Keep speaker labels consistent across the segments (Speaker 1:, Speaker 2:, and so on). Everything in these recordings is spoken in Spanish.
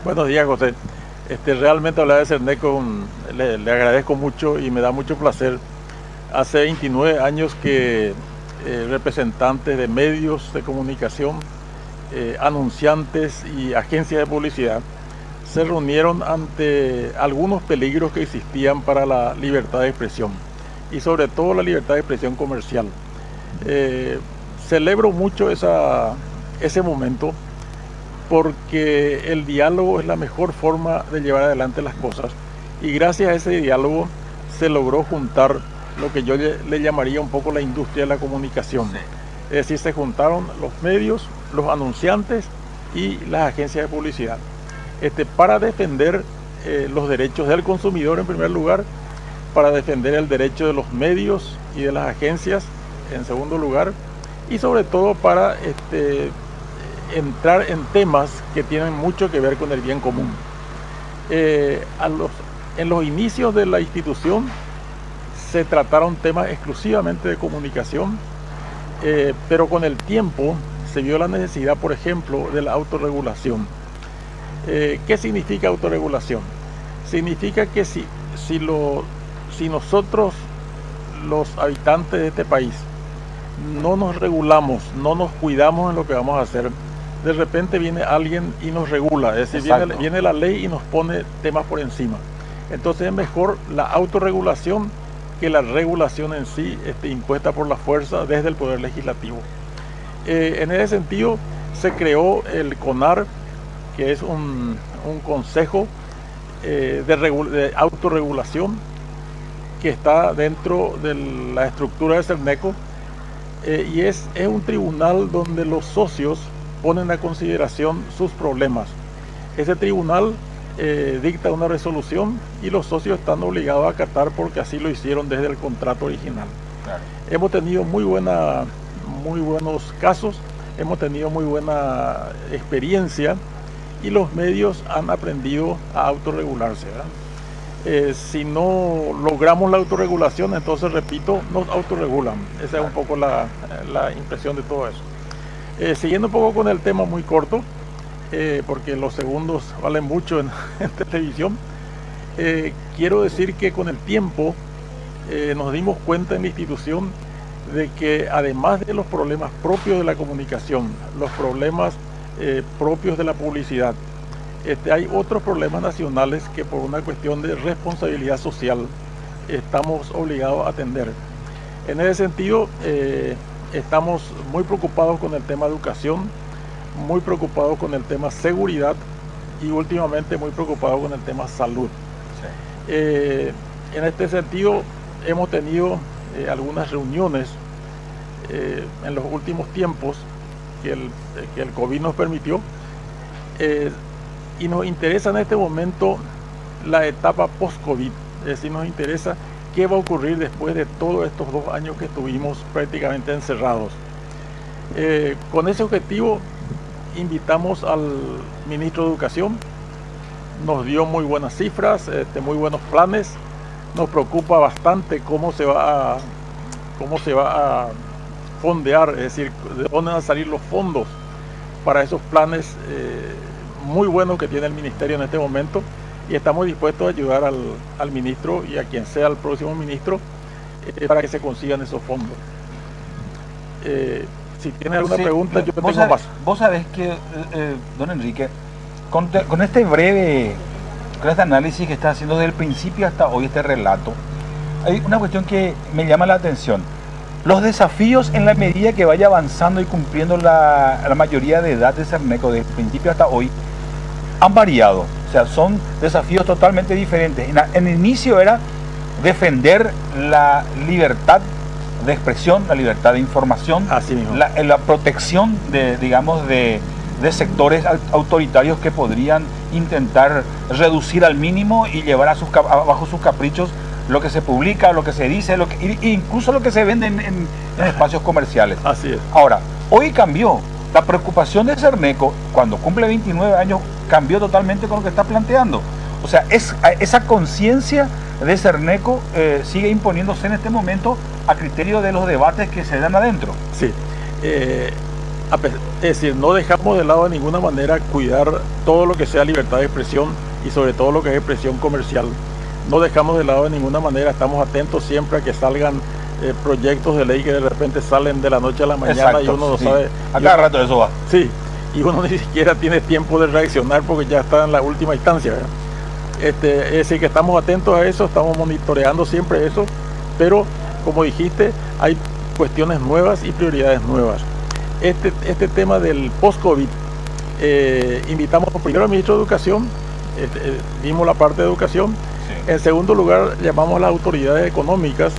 Speaker 1: Buenos días, José. Realmente hablar de Cerneco le agradezco mucho y me da mucho placer. Hace 29 años que representantes de medios de comunicación, anunciantes y agencias de publicidad se reunieron ante algunos peligros que existían para la libertad de expresión y sobre todo la libertad de expresión comercial. Eh, Celebro mucho ese momento porque el diálogo es la mejor forma de llevar adelante las cosas y gracias a ese diálogo se logró juntar lo que yo le llamaría un poco la industria de la comunicación.
Speaker 2: Sí.
Speaker 1: Es decir, se juntaron los medios, los anunciantes y las agencias de publicidad para defender los derechos del consumidor en primer lugar, para defender el derecho de los medios y de las agencias en segundo lugar, y sobre todo para entrar en temas que tienen mucho que ver con el bien común. En los inicios de la institución se trataron temas exclusivamente de comunicación, pero con el tiempo se vio la necesidad, por ejemplo, de la autorregulación. ¿Qué significa autorregulación? Significa que si nosotros, los habitantes de este país, no nos regulamos, no nos cuidamos en lo que vamos a hacer, de repente viene alguien y nos regula, es decir, viene la ley y nos pone temas por encima. Entonces es mejor la autorregulación que la regulación en sí impuesta por la fuerza desde el Poder Legislativo. En ese sentido se creó el CONAR, que es un consejo de autorregulación que está dentro de la estructura de Cerneco, y es un tribunal donde los socios ponen a consideración sus problemas. Ese tribunal dicta una resolución y los socios están obligados a acatar porque así lo hicieron desde el contrato original.
Speaker 2: Claro.
Speaker 1: Hemos tenido muy buenos casos, hemos tenido muy buena experiencia y los medios han aprendido a autorregularse, ¿verdad? Si no logramos la autorregulación, entonces, repito, nos autorregulan. Esa es un poco la impresión de todo eso. Siguiendo un poco con el tema muy corto, porque los segundos valen mucho en televisión, quiero decir que con el tiempo nos dimos cuenta en la institución de que además de los problemas propios de la comunicación, los problemas propios de la publicidad, hay otros problemas nacionales que por una cuestión de responsabilidad social estamos obligados a atender. En ese sentido, estamos muy preocupados con el tema educación, muy preocupados con el tema seguridad y últimamente muy preocupados con el tema salud.
Speaker 2: Sí.
Speaker 1: En este sentido, hemos tenido algunas reuniones en los últimos tiempos que el COVID nos permitió, y nos interesa en este momento la etapa post-COVID, es decir, nos interesa qué va a ocurrir después de todos estos 2 años que estuvimos prácticamente encerrados. Con ese objetivo invitamos al ministro de Educación, nos dio muy buenas cifras, muy buenos planes. Nos preocupa bastante cómo se va a fondear, es decir, de dónde van a salir los fondos para esos planes muy buenos que tiene el ministerio en este momento, y estamos dispuestos a ayudar al ministro y a quien sea el próximo ministro para que se consigan esos fondos. Si tienes alguna pregunta, yo tengo más.
Speaker 2: Vos sabés que, don Enrique, con este análisis que está haciendo desde el principio hasta hoy, este relato, hay una cuestión que me llama la atención. Los desafíos, en la medida que vaya avanzando y cumpliendo la mayoría de edad de Cerneco, desde el principio hasta hoy, han variado. O sea, son desafíos totalmente diferentes. En el inicio era defender la libertad de expresión, la libertad de información, la protección de sectores autoritarios que podrían intentar reducir al mínimo y llevar bajo sus caprichos lo que se publica, lo que se dice, incluso lo que se vende en espacios comerciales.
Speaker 1: Así es.
Speaker 2: Ahora, hoy cambió. La preocupación de Cerneco, cuando cumple 29 años, cambió totalmente con lo que está planteando. O sea, esa conciencia de Cerneco sigue imponiéndose en este momento a criterio de los debates que se dan adentro.
Speaker 1: Sí. Es decir, no dejamos de lado de ninguna manera cuidar todo lo que sea libertad de expresión y sobre todo lo que es expresión comercial. No dejamos de lado de ninguna manera, estamos atentos siempre a que salgan proyectos de ley que de repente salen de la noche a la mañana.
Speaker 2: Exacto,
Speaker 1: y uno no
Speaker 2: sí.
Speaker 1: sabe.
Speaker 2: A cada rato eso va.
Speaker 1: Sí, y uno ni siquiera tiene tiempo de reaccionar porque ya está en la última instancia, ¿verdad? Es decir, que estamos atentos a eso, estamos monitoreando siempre eso, pero como dijiste, hay cuestiones nuevas y prioridades nuevas. Este tema del post-COVID, invitamos primero al ministro de Educación, vimos la parte de educación.
Speaker 2: Sí.
Speaker 1: En segundo lugar, llamamos a las autoridades económicas,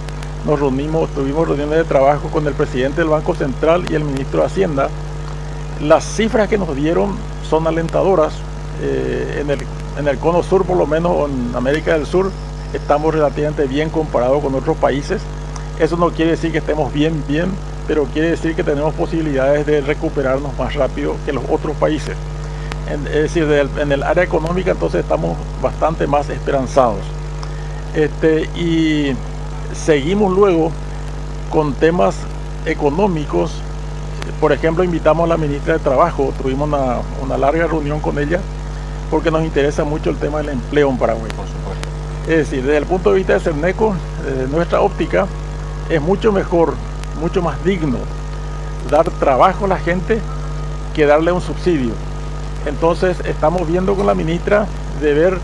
Speaker 1: nos reunimos, tuvimos reuniones de trabajo con el presidente del Banco Central y el ministro de Hacienda. Las cifras que nos dieron son alentadoras. En el cono sur, por lo menos, o en América del Sur, estamos relativamente bien comparados con otros países. Eso no quiere decir que estemos bien, pero quiere decir que tenemos posibilidades de recuperarnos más rápido que los otros países. Es decir, en el área económica entonces estamos bastante más esperanzados. Y seguimos luego con temas económicos. Por ejemplo, invitamos a la ministra de Trabajo, tuvimos una larga reunión con ella porque nos interesa mucho el tema del empleo en Paraguay.
Speaker 2: Por supuesto.
Speaker 1: Es decir, desde el punto de vista de Cerneco, desde nuestra óptica, es mucho mejor, mucho más digno dar trabajo a la gente que darle un subsidio. Entonces estamos viendo con la ministra de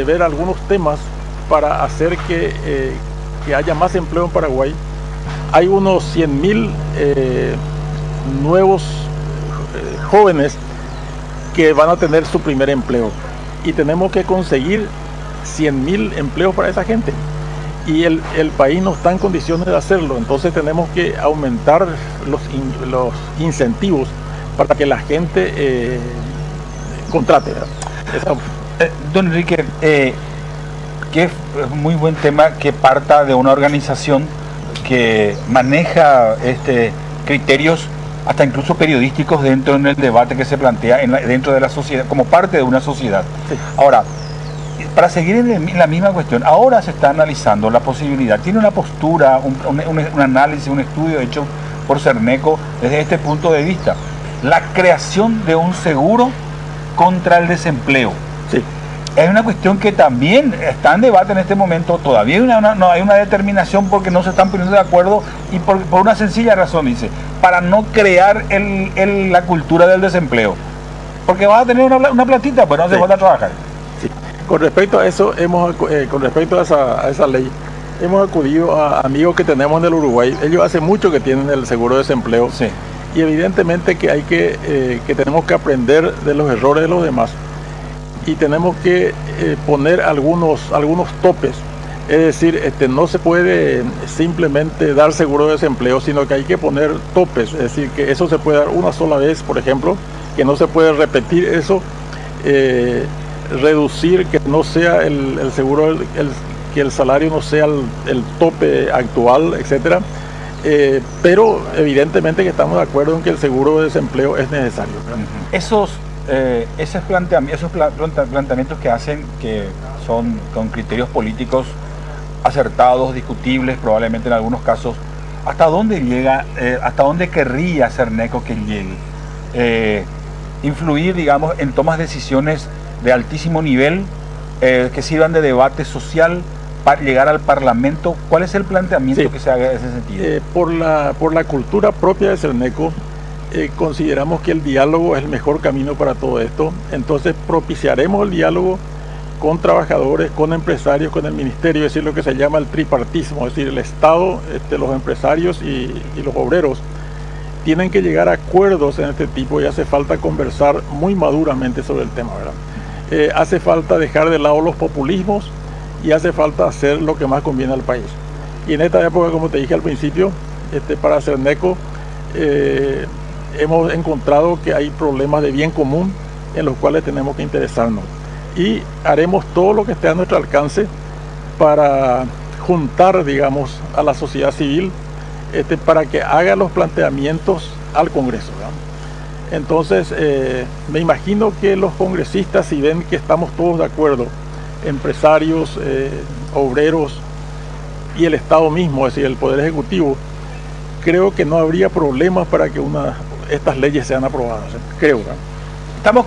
Speaker 1: ver algunos temas para hacer que haya más empleo en Paraguay. Hay unos 100.000 nuevos jóvenes que van a tener su primer empleo y tenemos que conseguir 100.000 empleos para esa gente. Y el país no está en condiciones de hacerlo, entonces tenemos que aumentar los incentivos para que la gente contrate.
Speaker 2: Don Enrique, que es muy buen tema que parta de una organización que maneja criterios hasta incluso periodísticos dentro del debate que se plantea dentro de la sociedad, como parte de una sociedad.
Speaker 1: Sí.
Speaker 2: Ahora, para seguir en la misma cuestión, ahora se está analizando la posibilidad, tiene una postura, un análisis, un estudio hecho por Cerneco desde este punto de vista, la creación de un seguro contra el desempleo.
Speaker 1: Sí.
Speaker 2: Es una cuestión que también está en debate en este momento, todavía no hay una determinación porque no se están poniendo de acuerdo y por una sencilla razón, dice, para no crear la cultura del desempleo. Porque vas a tener una platita, pues no se va a trabajar.
Speaker 1: Sí. Con respecto a eso, con respecto a esa ley, hemos acudido a amigos que tenemos en el Uruguay. Ellos hace mucho que tienen el seguro de desempleo.
Speaker 2: Sí.
Speaker 1: Y evidentemente que tenemos que aprender de los errores de los demás. Y tenemos que poner algunos topes. Es decir, no se puede simplemente dar seguro de desempleo, sino que hay que poner topes. Es decir, que eso se puede dar una sola vez, por ejemplo, que no se puede repetir eso, reducir que no sea el seguro, que el salario no sea el tope actual, etcétera. Pero evidentemente que estamos de acuerdo en que el seguro de desempleo es necesario, ¿verdad?
Speaker 2: Esos planteamientos que hacen, que son con criterios políticos acertados, discutibles, probablemente en algunos casos, ¿hasta dónde llega, hasta dónde querría Cerneco que llegue? Influir, digamos, en tomas de decisiones de altísimo nivel, que sirvan de debate social para llegar al Parlamento. ¿Cuál es el planteamiento que se haga en ese sentido?
Speaker 1: Por la cultura propia de Cerneco, consideramos que el diálogo es el mejor camino para todo esto. Entonces propiciaremos el diálogo con trabajadores, con empresarios, con el ministerio, es decir, lo que se llama el tripartismo, es decir, el Estado, los empresarios y los obreros tienen que llegar a acuerdos en este tipo y hace falta conversar muy maduramente sobre el tema, ¿verdad? Hace falta dejar de lado los populismos y hace falta hacer lo que más conviene al país. Y en esta época, como te dije al principio, para Cerneco, hemos encontrado que hay problemas de bien común en los cuales tenemos que interesarnos. Y haremos todo lo que esté a nuestro alcance para juntar, digamos, a la sociedad civil para que haga los planteamientos al Congreso, ¿verdad? Entonces, me imagino que los congresistas, si ven que estamos todos de acuerdo, empresarios, obreros y el Estado mismo, es decir, el Poder Ejecutivo, creo que no habría problemas para que estas leyes sean aprobadas, creo, ¿verdad?
Speaker 2: Estamos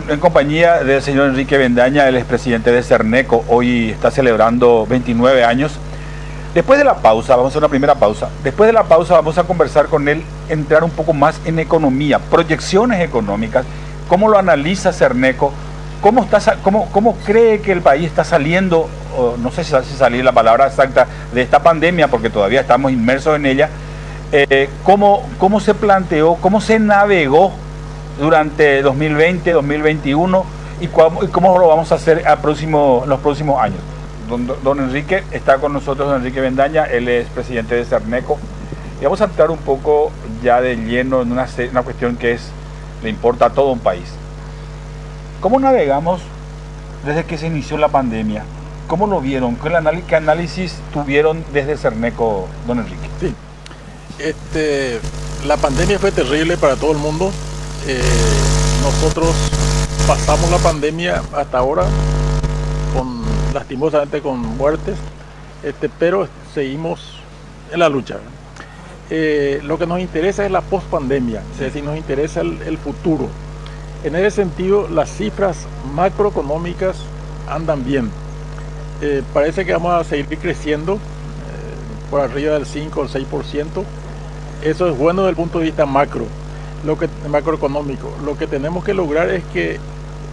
Speaker 2: en compañía del señor Enrique Bendaña, el expresidente de Cerneco. Hoy está celebrando 29 años. Después de la pausa, vamos a hacer una primera pausa. Después de la pausa vamos a conversar con él, entrar un poco más en economía, proyecciones económicas, cómo lo analiza Cerneco, cómo cree que el país está saliendo, no sé si salir la palabra exacta, de esta pandemia, porque todavía estamos inmersos en ella, cómo se planteó, cómo se navegó durante 2020, 2021 y cómo lo vamos a hacer en los próximos años. Don Enrique está con nosotros, don Enrique Bendaña, él es presidente de Cerneco, y vamos a entrar un poco ya de lleno en una cuestión que le importa a todo un país. ¿Cómo navegamos desde que se inició la pandemia? ¿Cómo lo vieron? ¿Qué análisis tuvieron desde Cerneco, don Enrique?
Speaker 1: Sí, la pandemia fue terrible para todo el mundo. Nosotros pasamos la pandemia hasta ahora lastimosamente con muertes, pero seguimos en la lucha. Lo que nos interesa es la post-pandemia, es decir, nos interesa el futuro. En ese sentido, las cifras macroeconómicas andan bien. Parece que vamos a seguir creciendo por arriba del 5 o el 6%. Eso es bueno desde el punto de vista macroeconómico. Lo que tenemos que lograr es que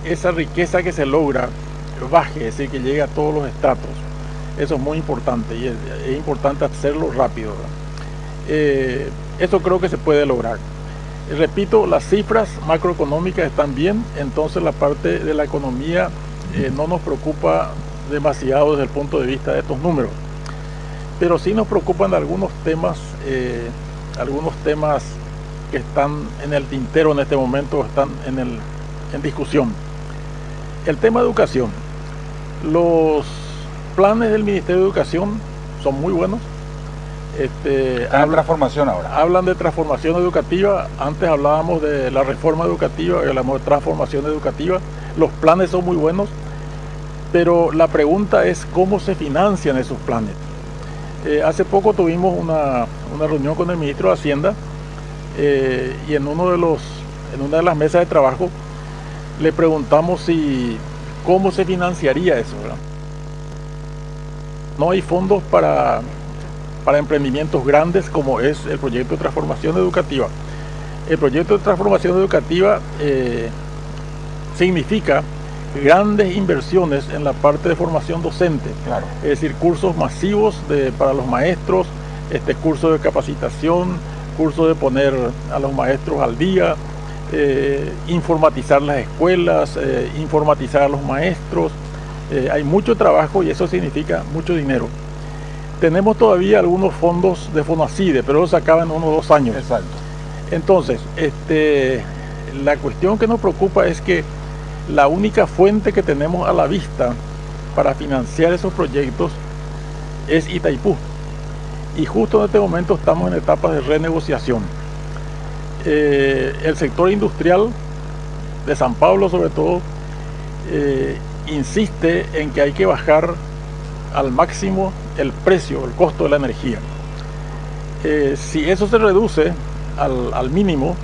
Speaker 1: esa riqueza que se logra baje, es decir, que llegue a todos los estratos. Eso es muy importante y es importante hacerlo rápido, ¿verdad? Eso creo que se puede lograr. Repito, las cifras macroeconómicas están bien, entonces la parte de la economía no nos preocupa demasiado desde el punto de vista de estos números, pero sí nos preocupan algunos temas que están en el tintero en este momento, están en discusión. El tema de educación. Los planes del Ministerio de Educación son muy buenos.
Speaker 2: Transformación ahora.
Speaker 1: Hablan de transformación educativa. Antes hablábamos de la reforma educativa, ahora hablamos de transformación educativa. Los planes son muy buenos, pero la pregunta es cómo se financian esos planes. Hace poco tuvimos una reunión con el ministro de Hacienda y en una de las mesas de trabajo le preguntamos cómo se financiaría eso, ¿verdad? No hay fondos para emprendimientos grandes como es el proyecto de transformación educativa. El proyecto de transformación educativa significa grandes inversiones en la parte de formación docente,
Speaker 2: claro.
Speaker 1: Es decir, cursos masivos para los maestros, cursos de capacitación, cursos de poner a los maestros al día, informatizar las escuelas, informatizar a los maestros. Hay mucho trabajo y eso significa mucho dinero. Tenemos todavía algunos fondos de Fonacide, pero los acaban en 1 o 2 años.
Speaker 2: Exacto.
Speaker 1: Entonces, la cuestión que nos preocupa es que la única fuente que tenemos a la vista para financiar esos proyectos es Itaipú. Y justo en este momento estamos en etapas de renegociación. El sector industrial de San Pablo, sobre todo, insiste en que hay que bajar al máximo el precio, el costo de la energía. Si eso se reduce al mínimo,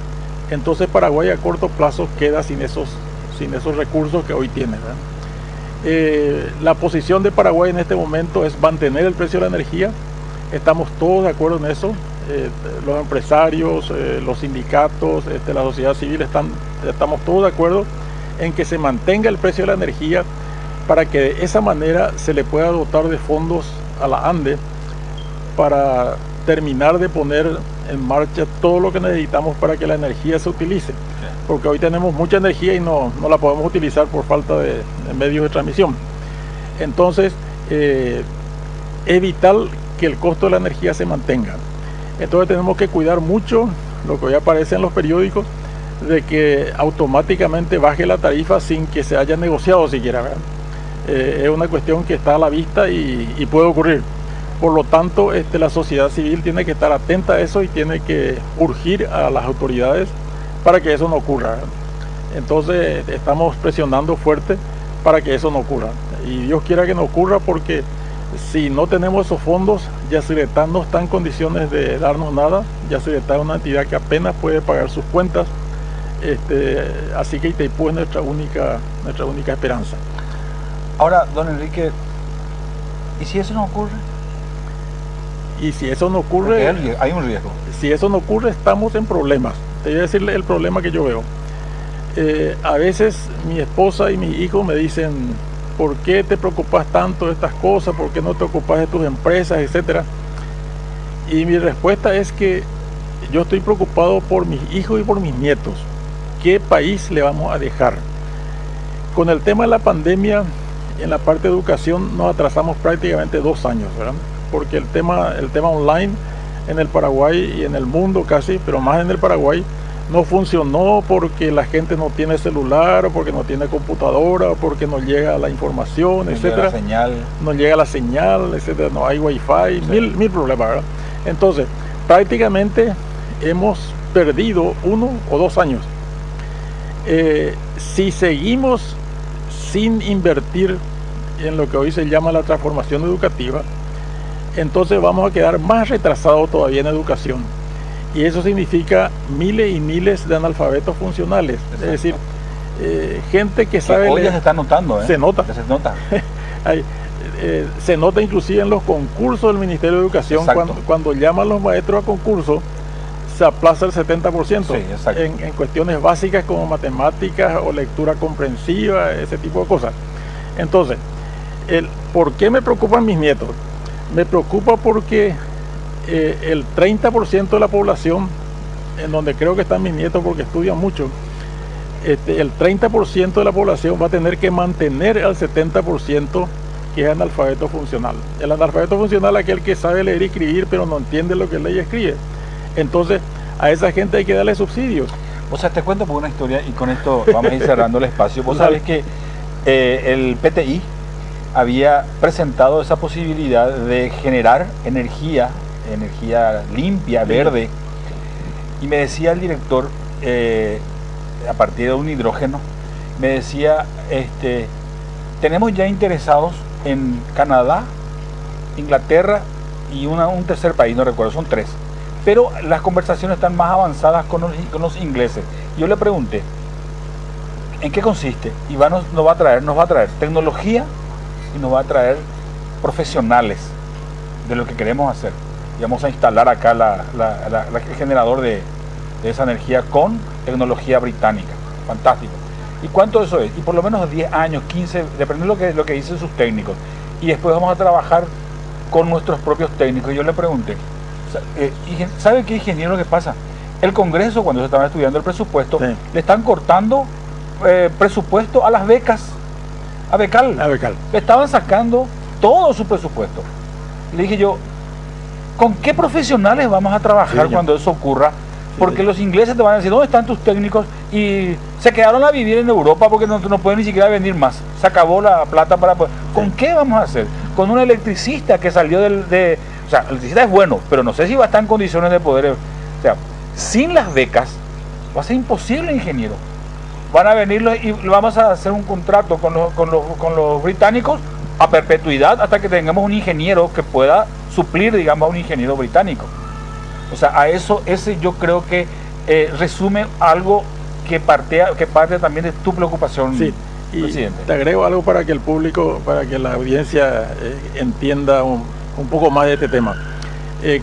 Speaker 1: entonces Paraguay a corto plazo queda sin esos recursos que hoy tiene, ¿verdad? La posición de Paraguay en este momento es mantener el precio de la energía. Estamos todos de acuerdo en eso. Los empresarios, los sindicatos, la sociedad civil, estamos todos de acuerdo en que se mantenga el precio de la energía para que de esa manera se le pueda dotar de fondos a la ANDE para terminar de poner en marcha todo lo que necesitamos para que la energía se utilice, porque hoy tenemos mucha energía y no la podemos utilizar por falta de medios de transmisión. Entonces es vital que el costo de la energía se mantenga. Entonces tenemos que cuidar mucho lo que hoy aparece en los periódicos, de que automáticamente baje la tarifa sin que se haya negociado siquiera, ¿verdad? Es una cuestión que está a la vista y puede ocurrir. Por lo tanto, la sociedad civil tiene que estar atenta a eso y tiene que urgir a las autoridades para que eso no ocurra, ¿verdad? Entonces estamos presionando fuerte para que eso no ocurra. Y Dios quiera que no ocurra, porque Si no tenemos esos fondos, Yacyretá no está en condiciones de darnos nada. Yacyretá es una entidad que apenas puede pagar sus cuentas. Así que Itaipú es nuestra única esperanza.
Speaker 2: Ahora, don Enrique, ¿y si eso no ocurre?
Speaker 1: Y si eso no ocurre,
Speaker 2: hay un riesgo.
Speaker 1: Si eso no ocurre, estamos en problemas. Te voy a decir el problema que yo veo. A veces mi esposa y mis hijos me dicen: ¿por qué te preocupas tanto de estas cosas? ¿Por qué no te ocupas de tus empresas, etcétera? Y mi respuesta es que yo estoy preocupado por mis hijos y por mis nietos. ¿Qué país le vamos a dejar? Con el tema de la pandemia, en la parte de educación nos atrasamos prácticamente 2 años, ¿verdad? Porque el tema online en el Paraguay y en el mundo casi, pero más en el Paraguay, no funcionó porque la gente no tiene celular, o porque no tiene computadora, o porque no llega la información, etcétera. No llega la señal, etcétera. No hay wifi, sí. mil problemas, ¿verdad? Entonces, prácticamente hemos perdido 1 o 2 años. Si seguimos sin invertir en lo que hoy se llama la transformación educativa, entonces vamos a quedar más retrasados todavía en educación. Y eso significa miles y miles de analfabetos funcionales. Exacto. Es decir, gente que sabe
Speaker 2: hoy ya se está notando,
Speaker 1: se nota. Se nota inclusive en los concursos del Ministerio de Educación. Cuando llaman los maestros a concurso, se aplaza el 70%. Sí, en cuestiones básicas como matemáticas o lectura comprensiva, ese tipo de cosas. Entonces, ¿por qué me preocupan mis nietos? Me preocupa porque el 30% de la población, en donde creo que están mis nietos porque estudian mucho, el 30% de la población va a tener que mantener al 70% que es analfabeto funcional. El analfabeto funcional es aquel que sabe leer y escribir, pero no entiende lo que lee y escribe. Entonces, a esa gente hay que darle subsidios.
Speaker 2: O sea, te cuento por una historia y con esto vamos a ir cerrando el espacio. Vos sabés que el PTI había presentado esa posibilidad de generar energía limpia, verde, y me decía el director, a partir de un hidrógeno, me decía, tenemos ya interesados en Canadá, Inglaterra y un tercer país, no recuerdo, son 3, pero las conversaciones están más avanzadas con los ingleses. Yo le pregunté, ¿en qué consiste? Y nos va a traer tecnología y nos va a traer profesionales de lo que queremos hacer. Y vamos a instalar acá el generador de esa energía con tecnología británica. Fantástico. ¿Y cuánto eso es? Y por lo menos 10 años, 15, dependiendo de lo que dicen sus técnicos. Y después vamos a trabajar con nuestros propios técnicos. Y yo le pregunté, ¿sabe qué, ingeniero, lo que pasa? El Congreso, cuando se estaba estudiando el presupuesto, sí, le están cortando presupuesto a las becas. A Becal. Le estaban sacando todo su presupuesto. Le dije yo, ¿con qué profesionales vamos a trabajar cuando eso ocurra? Porque los ingleses te van a decir, ¿dónde están tus técnicos? Y se quedaron a vivir en Europa porque no pueden ni siquiera venir más. Se acabó la plata para poder. ¿Con qué vamos a hacer? Con un electricista que salió o sea, el electricista es bueno, pero no sé si va a estar en condiciones de poder. O sea, sin las becas va a ser imposible, ingeniero. Van a venir y vamos a hacer un contrato con los británicos a perpetuidad hasta que tengamos un ingeniero que pueda suplir, digamos, a un ingeniero británico. O sea, ese yo creo que resume algo que parte también de tu preocupación,
Speaker 1: sí, presidente. Te agrego algo para que el público, para que la audiencia entienda un poco más de este tema.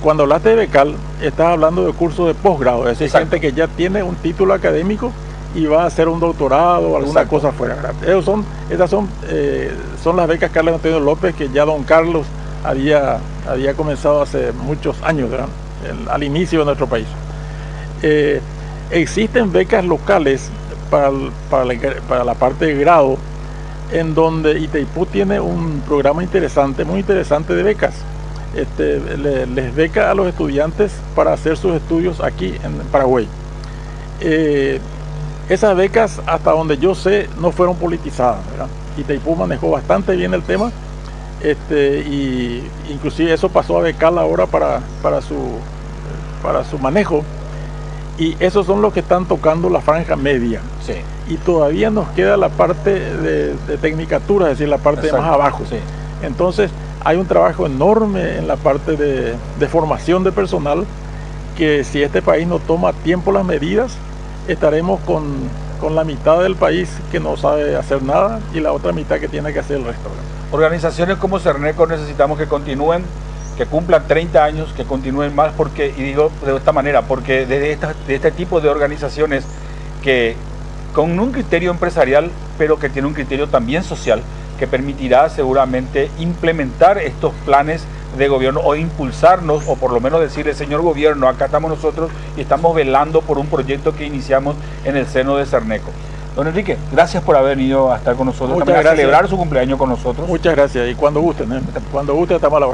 Speaker 1: Cuando hablaste de Becal, estás hablando de cursos de posgrado, es decir, gente que ya tiene un título académico y va a hacer un doctorado o alguna cosa afuera. Estas son las becas Carlos Antonio López, que ya don Carlos había comenzado hace muchos años, ¿verdad? Al inicio de nuestro país. Existen becas locales para la parte de grado, en donde Itaipú tiene un programa muy interesante de becas. Les beca a los estudiantes para hacer sus estudios aquí en Paraguay. Esas becas, hasta donde yo sé, no fueron politizadas, ¿verdad? Itaipú manejó bastante bien el tema, y inclusive eso pasó a Becal ahora para su manejo, y esos son los que están tocando la franja media.
Speaker 2: Sí.
Speaker 1: Y todavía nos queda la parte de tecnicatura, es decir, la parte más abajo.
Speaker 2: Sí.
Speaker 1: Entonces, Hay un trabajo enorme en la parte de formación de personal, que si este país no toma a tiempo las medidas, estaremos con la mitad del país que no sabe hacer nada y la otra mitad que tiene que hacer el resto.
Speaker 2: Organizaciones como Cerneco necesitamos que continúen, que cumplan 30 años, que continúen más, porque, y digo de esta manera, porque de este tipo de organizaciones que con un criterio empresarial, pero que tiene un criterio también social, que permitirá seguramente implementar estos planes de gobierno o impulsarnos, o por lo menos decirle, señor gobierno, acá estamos nosotros y estamos velando por un proyecto que iniciamos en el seno de Cerneco. Don Enrique, gracias por haber venido a estar con nosotros,
Speaker 1: Muchas
Speaker 2: también a
Speaker 1: gracias.
Speaker 2: celebrar su cumpleaños con nosotros.
Speaker 1: Muchas gracias, y cuando gusten, cuando gusten estamos a la hora.